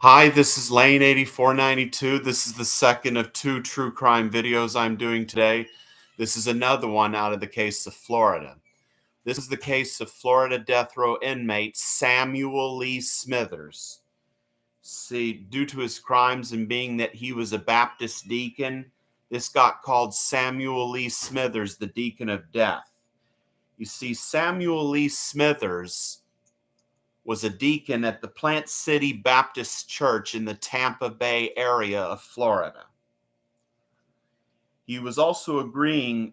Hi, this is Lane8492. This is the second of two true crime videos I'm doing today. This is another one out of the case of Florida. This is the case of Florida death row inmate Samuel Lee Smithers. See, due to his crimes and being that he was a Baptist deacon, this got called Samuel Lee Smithers, the Deacon of Death. You see, Samuel Lee Smithers was a deacon at the Plant City Baptist Church in the Tampa Bay area of Florida. He also agreed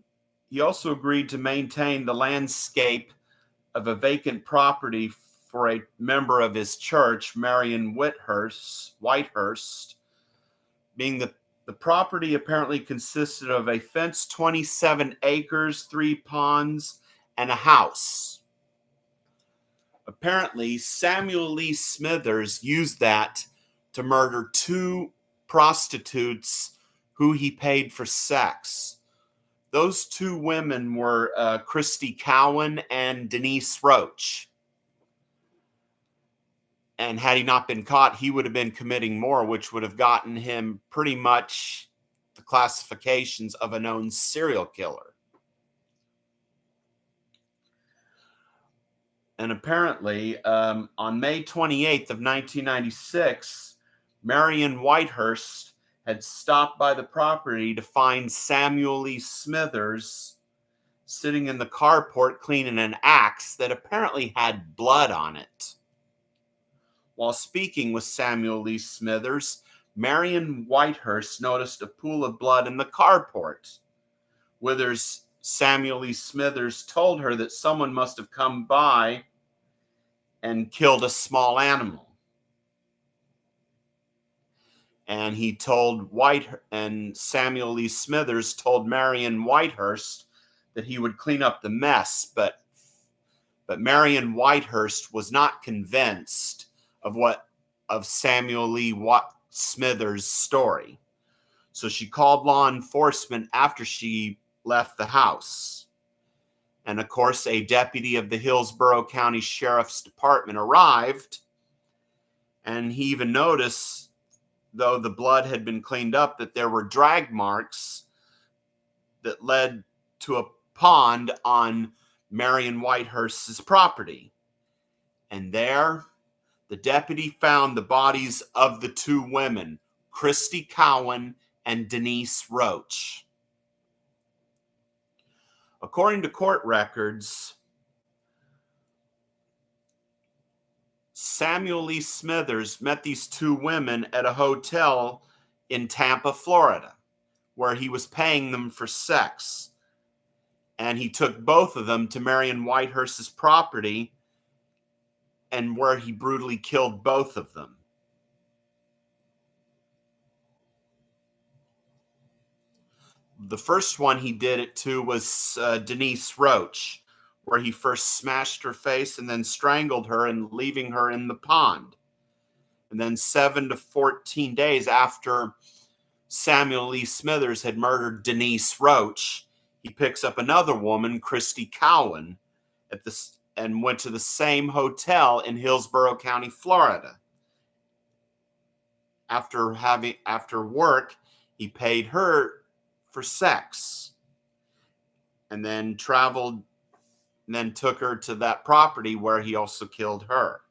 to maintain the landscape of a vacant property for a member of his church, Marion Whitehurst, being the property apparently consisted of a fenced 27 acres, 3 ponds, and a house. Apparently, Samuel Lee Smithers used that to murder 2 prostitutes who he paid for sex. Those 2 women were Christy Cowan and Denise Roach. And had he not been caught, he would have been committing more, which would have gotten him pretty much the classifications of a known serial killer. And apparently, on May 28th of 1996, Marion Whitehurst had stopped by the property to find Samuel Lee Smithers sitting in the carport cleaning an axe that apparently had blood on it. While speaking with Samuel Lee Smithers, Marion Whitehurst noticed a pool of blood in the carport. Samuel Lee Smithers told her that someone must have come by and killed a small animal. And Samuel Lee Smithers told Marion Whitehurst that he would clean up the mess, but Marion Whitehurst was not convinced of Samuel Lee Smithers' story. So she called law enforcement after she left the house. And of course, a deputy of the Hillsborough County Sheriff's Department arrived, and he even noticed, though the blood had been cleaned up, that there were drag marks that led to a pond on Marion Whitehurst's property. And there, the deputy found the bodies of the 2 women, Christy Cowan and Denise Roach. According to court records, Samuel Lee Smithers met these 2 women at a hotel in Tampa, Florida, where he was paying them for sex. And he took both of them to Marion Whitehurst's property, and where he brutally killed both of them. The first one he did it to was Denise Roach, where he first smashed her face and then strangled her and leaving her in the pond. And then 7 to 14 days after Samuel Lee Smithers had murdered Denise Roach, he picks up another woman, Christy Cowan, and went to the same hotel in Hillsborough County, Florida. After work, he paid her for sex, and then took her to that property where he also killed her.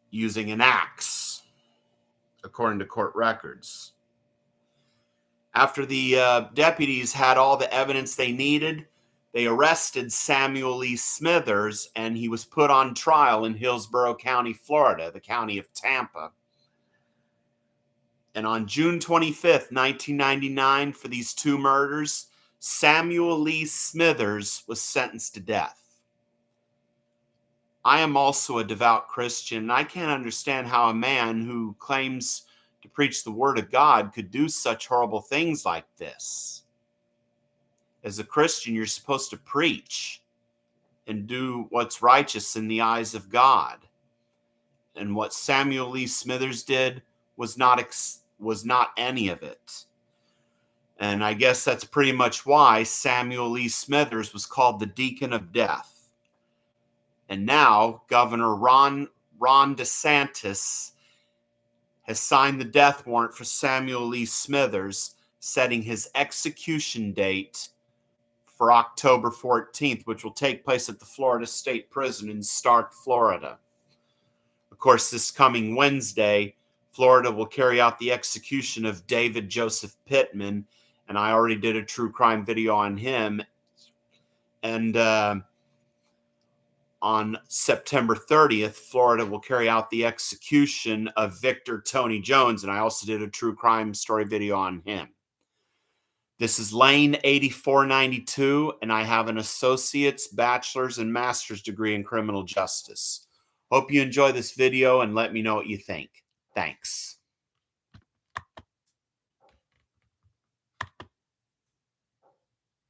Using an axe, according to court records. After the deputies had all the evidence they needed, they arrested Samuel Lee Smithers, and he was put on trial in Hillsborough County, Florida, the county of Tampa. And on June 25th, 1999, for these 2 murders, Samuel Lee Smithers was sentenced to death. I am also a devout Christian, and I can't understand how a man who claims to preach the Word of God could do such horrible things like this. As a Christian, you're supposed to preach and do what's righteous in the eyes of God. And what Samuel Lee Smithers did was not any of it. And I guess that's pretty much why Samuel Lee Smithers was called the Deacon of Death. And now Governor Ron DeSantis has signed the death warrant for Samuel Lee Smithers, setting his execution date for October 14th, which will take place at the Florida State Prison in Stark, Florida. Of course, this coming Wednesday, Florida will carry out the execution of David Joseph Pittman, and I already did a true crime video on him. And on September 30th, Florida will carry out the execution of Victor Tony Jones, and I also did a true crime story video on him. This is Lane 8492, and I have an associate's, bachelor's, and master's degree in criminal justice. Hope you enjoy this video and let me know what you think. Thanks.